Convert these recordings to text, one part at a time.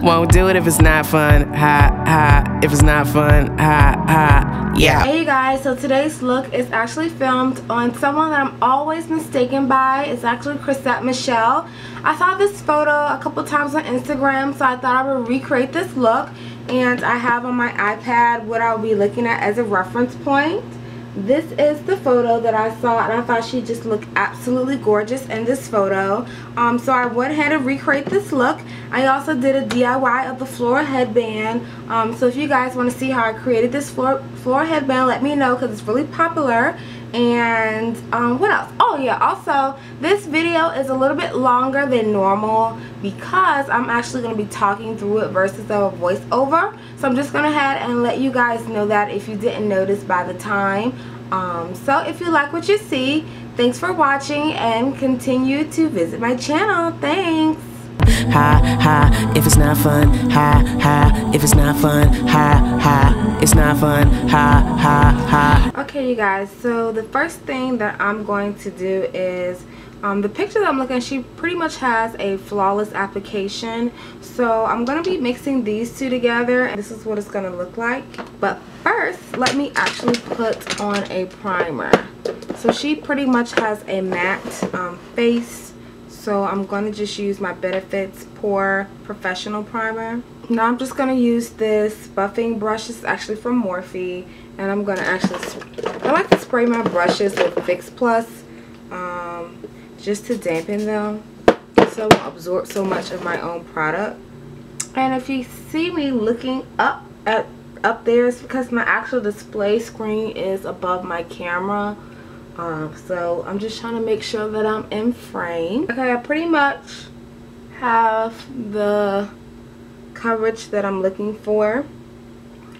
Won't do it if it's not fun. Ha ha. If it's not fun. Ha ha. Yeah. Hey you guys, so today's look is actually filmed on someone that I'm always mistaken by. It's actually Chrisette Michele. I saw this photo a couple times on Instagram, so I thought I would recreate this look. And I have on my iPad what I'll be looking at as a reference point. This is the photo that I saw, and I thought she just looked absolutely gorgeous in this photo. So I went ahead and recreate this look. I also did a DIY of the floral headband. So if you guys want to see how I created this floral headband, let me know because it's really popular. And what else? Oh yeah, also this video is a little bit longer than normal because I'm actually going to be talking through it versus a voiceover. So I'm just going to head and let you guys know that if you didn't notice by the time. So if you like what you see, thanks for watching and continue to visit my channel. Thanks. Ha ha, if it's not fun. Ha ha, if it's not fun. Ha ha, it's not fun. Ha ha ha. Okay you guys, so the first thing that I'm going to do is the picture that I'm looking at, she pretty much has a flawless application. So I'm going to be mixing these two together and this is what it's going to look like. But first, let me actually put on a primer. So she pretty much has a matte face. So I'm going to just use my Benefits Pore Professional Primer. Now I'm just going to use this buffing brush. It's actually from Morphe. And I'm going to actually, I like to spray my brushes with Fix Plus just to dampen them so it won't absorb so much of my own product. And if you see me looking up there, it's because my actual display screen is above my camera. So I'm just trying to make sure that I'm in frame. Okay, I pretty much have the coverage that I'm looking for.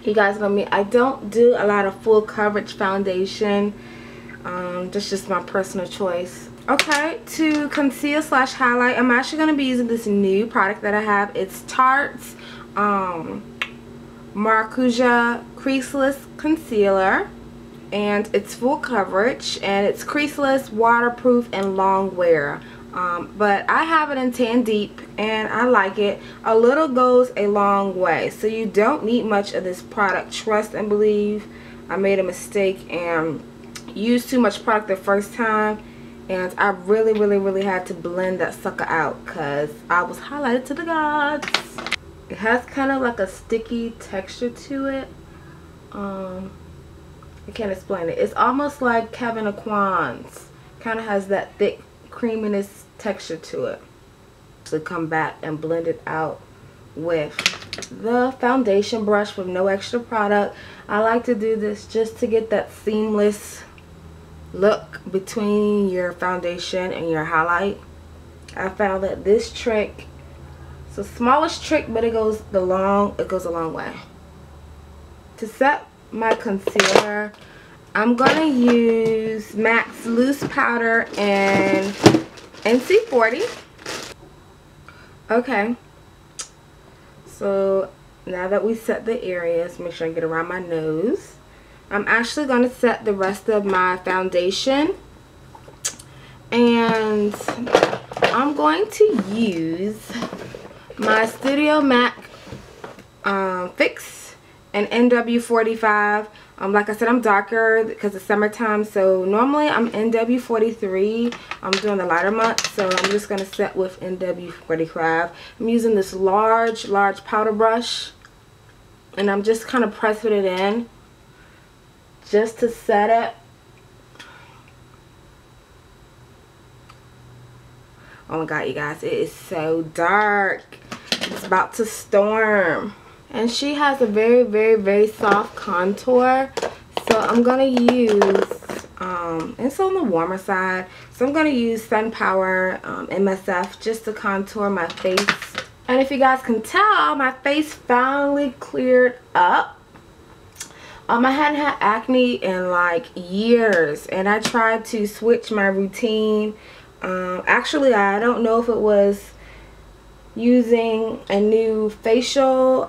You guys know me, I don't do a lot of full coverage foundation. That's just my personal choice. Okay, to conceal / highlight, I'm actually going to be using this new product that I have. It's Tarte's Maracuja Creaseless Concealer. And it's full coverage and it's creaseless, waterproof, and long wear. But I have it in Tan Deep and I like it. A little goes a long way. So you don't need much of this product. Trust and believe. I made a mistake and used too much product the first time. And I really had to blend that sucker out because I was highlighted to the gods. It has kind of like a sticky texture to it. I can't explain it. It's almost like Kevin Aquan's. Kind of has that thick creaminess texture to it. So come back and blend it out with the foundation brush with no extra product. I like to do this just to get that seamless look between your foundation and your highlight. I found that this trick, it's the smallest trick, but it goes a long way. To set my concealer, I'm gonna use MAC's loose powder and NC40. Okay, so now that we set the areas, make sure I get around my nose. I'm actually gonna set the rest of my foundation, and I'm going to use my Studio MAC Fix and NW45. Like I said, I'm darker because it's summertime, so normally I'm NW43. I'm doing the lighter months, so I'm just going to set with NW45. I'm using this large powder brush, and I'm just kind of pressing it in just to set it. Oh my god, you guys, it is so dark. It's about to storm. And she has a very soft contour. So I'm going to use, it's on the warmer side. So I'm going to use Sun Power MSF just to contour my face. And if you guys can tell, my face finally cleared up. I hadn't had acne in like years. And I tried to switch my routine. Actually, I don't know if it was using a new facial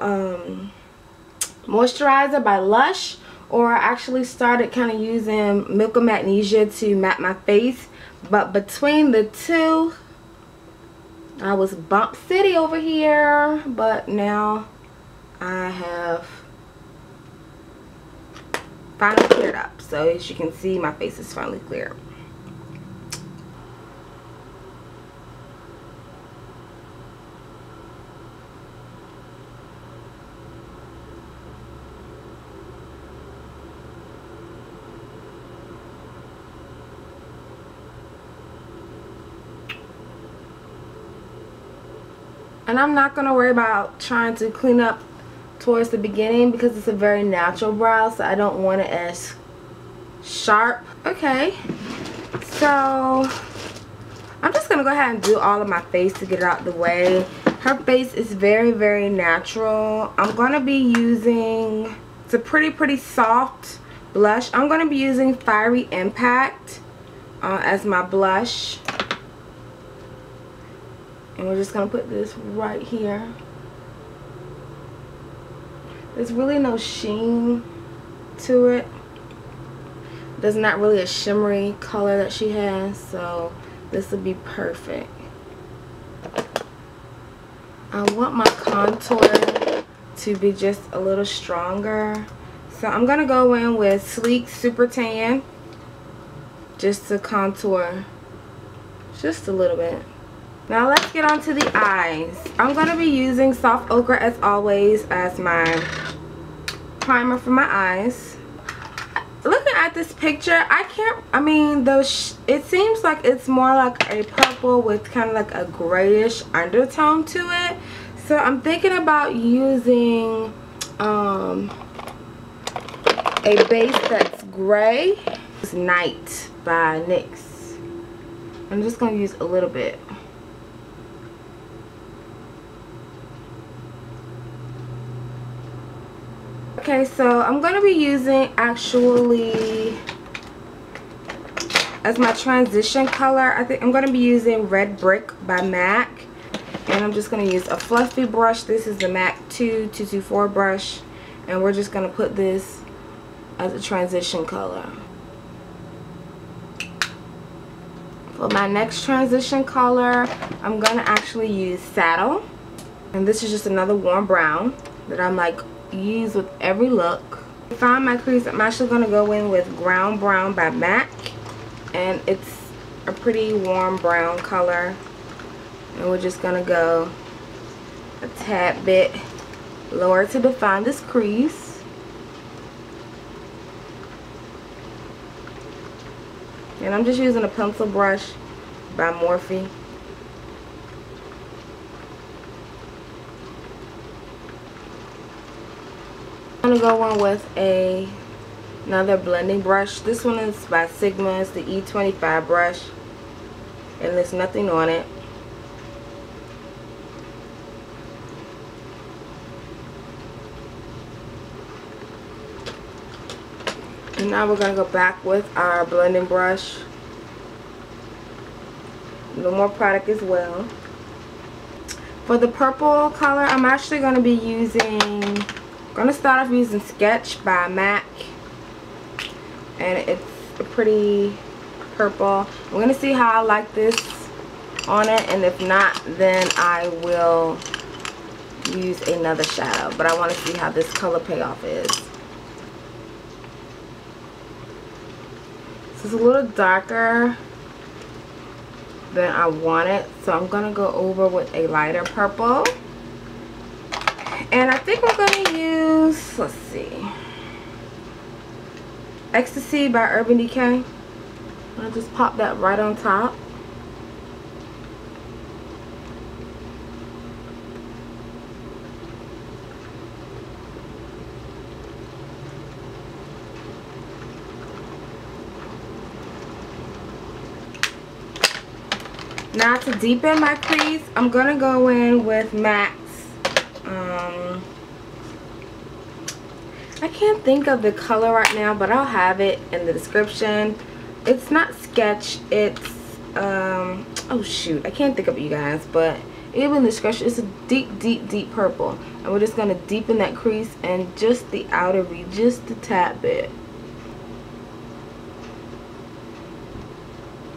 moisturizer by Lush, or I actually started kind of using Milk of Magnesia to matte my face. But between the two, I was bump city over here, but now I have finally cleared up. So as you can see, my face is finally clear. And I'm not going to worry about trying to clean up towards the beginning because it's a very natural brow, so I don't want it as sharp. Okay, so I'm just going to go ahead and do all of my face to get it out of the way. Her face is very, very natural. I'm going to be using, it's a pretty soft blush. I'm going to be using Fiery Impact as my blush. And we're just going to put this right here. There's really no sheen to it. There's not really a shimmery color that she has, so this will be perfect. I want my contour to be just a little stronger. So I'm going to go in with Sleek Super Tan just to contour just a little bit. Now let's get on to the eyes. I'm going to be using Soft Ochre as always as my primer for my eyes. Looking at this picture, it seems like it's more like a purple with kind of like a grayish undertone to it. So I'm thinking about using a base that's gray. It's Night by NYX. I'm just going to use a little bit. Okay, so I'm going to be using actually as my transition color, I think I'm going to be using Red Brick by MAC. And I'm just going to use a fluffy brush. This is the MAC 224 brush. And we're just going to put this as a transition color. For my next transition color, I'm going to actually use Saddle. And this is just another warm brown that I'm like use with every look. To find my crease, I'm actually going to go in with Ground Brown by MAC, and it's a pretty warm brown color, and we're just going to go a tad bit lower to define this crease. And I'm just using a pencil brush by Morphe. I'm going to go on with another blending brush. This one is by Sigma. It's the E25 brush. And there's nothing on it. And now we're going to go back with our blending brush. A little more product as well. For the purple color, I'm actually going to be using... I'm going to start off using Sketch by MAC, and it's a pretty purple. I'm going to see how I like this on it, and if not, then I will use another shadow, but I want to see how this color payoff is. This is a little darker than I want it, so I'm going to go over with a lighter purple. And I think we're going to use, let's see, Ecstasy by Urban Decay. I'll just pop that right on top. Now to deepen my crease, I'm going to go in with MAC's. I can't think of the color right now, but I'll have it in the description. It's not Sketch, it's oh shoot, I can't think of it, you guys, but it'll be in the description. It's a deep purple, and we're just going to deepen that crease and just the outer V just a tad bit.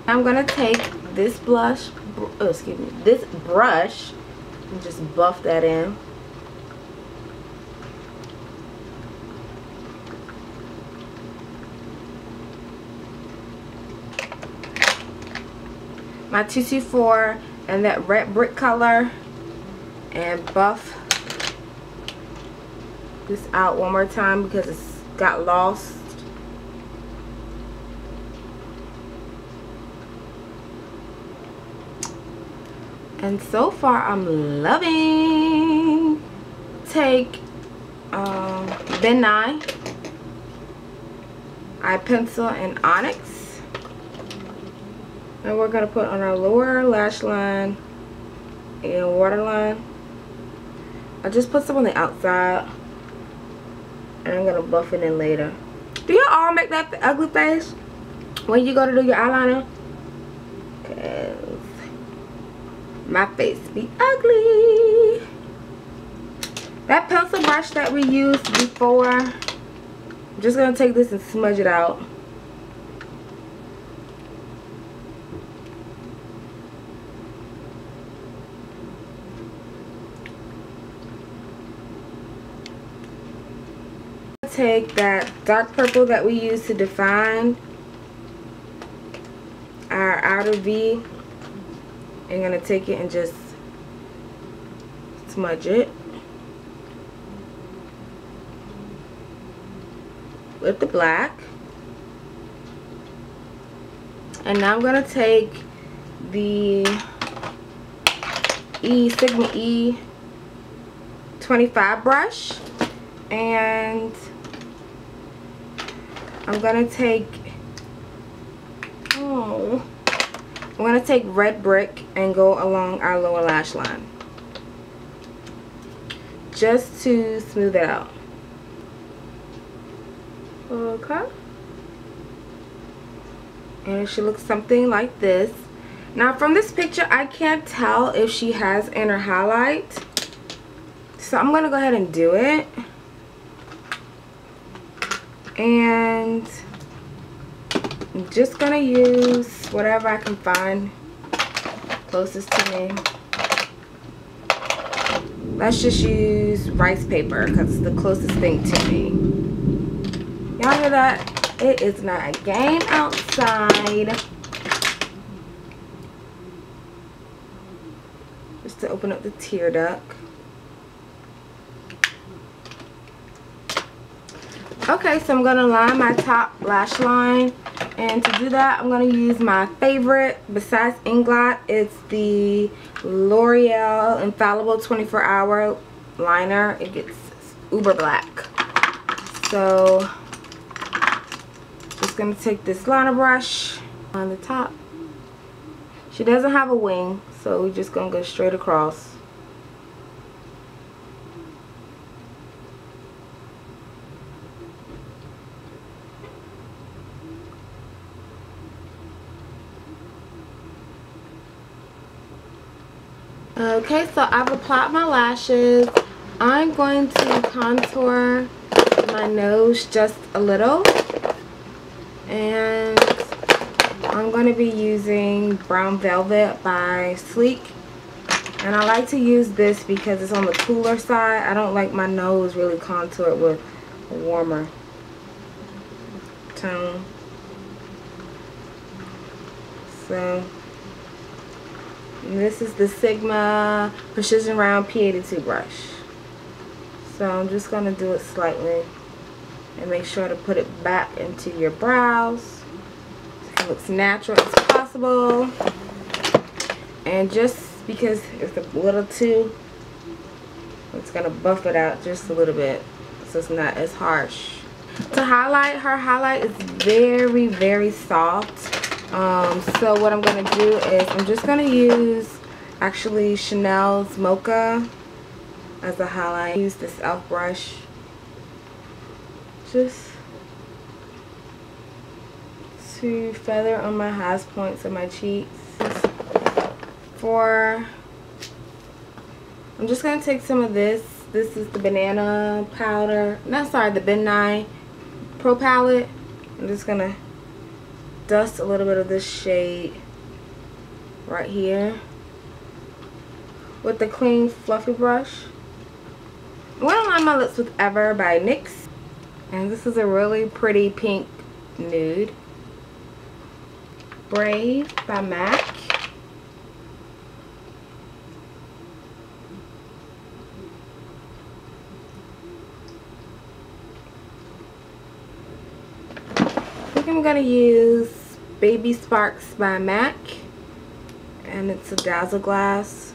I'm going to take this blush this brush and just buff that in. My 224 and that red brick color, and buff this out one more time because it's got lost. And so far I'm loving. Take Ben Nye eye pencil and onyx, and we're gonna put on our lower lash line and waterline. I just put some on the outside and I'm gonna buff it in later. Do you all make that the ugly face when you go to do your eyeliner? Cause my face be ugly. That pencil brush that we used before, I'm just gonna take this and smudge it out. Take that dark purple that we used to define our outer V. I'm gonna take it and just smudge it with the black. And now I'm gonna take the Sigma E 25 brush, and I'm gonna take red brick and go along our lower lash line just to smooth it out. Okay. And it should look something like this. Now from this picture I can't tell if she has inner highlight, so I'm gonna go ahead and do it. And I'm just gonna use whatever I can find closest to me. Let's just use rice paper because it's the closest thing to me. Y'all hear that? It is not a game outside. Just to open up the tear duct. Okay, so I'm going to line my top lash line, and to do that I'm going to use my favorite besides Inglot. It's the L'Oreal Infallible 24-hour liner. It gets uber black. So just going to take this liner brush on the top. She doesn't have a wing, so we're just going to go straight across. Okay, so I've applied my lashes. I'm going to contour my nose just a little, and I'm going to be using Brown Velvet by Sleek, and I like to use this because it's on the cooler side. I don't like my nose really contoured with a warmer tone. So this is the Sigma Precision Round P82 brush. So I'm just going to do it slightly and make sure to put it back into your brows so it looks natural as possible. And just because it's a little too, it's going to buff it out just a little bit so it's not as harsh. To highlight, her highlight is very, very soft. So what I'm going to do is I'm just going to use actually Chanel's Mocha as a highlight. Use this e.l.f. brush just to feather on my highest points of my cheeks. I'm just going to take some of this. This is the banana powder. The Ben Nye Pro palette. I'm just going to dust a little bit of this shade right here. with the clean fluffy brush. I'm going to line my lips with Ever by NYX. And this is a really pretty pink nude. Brave by MAC. I think I'm going to use Baby Sparks by MAC. And it's a Dazzle Glass.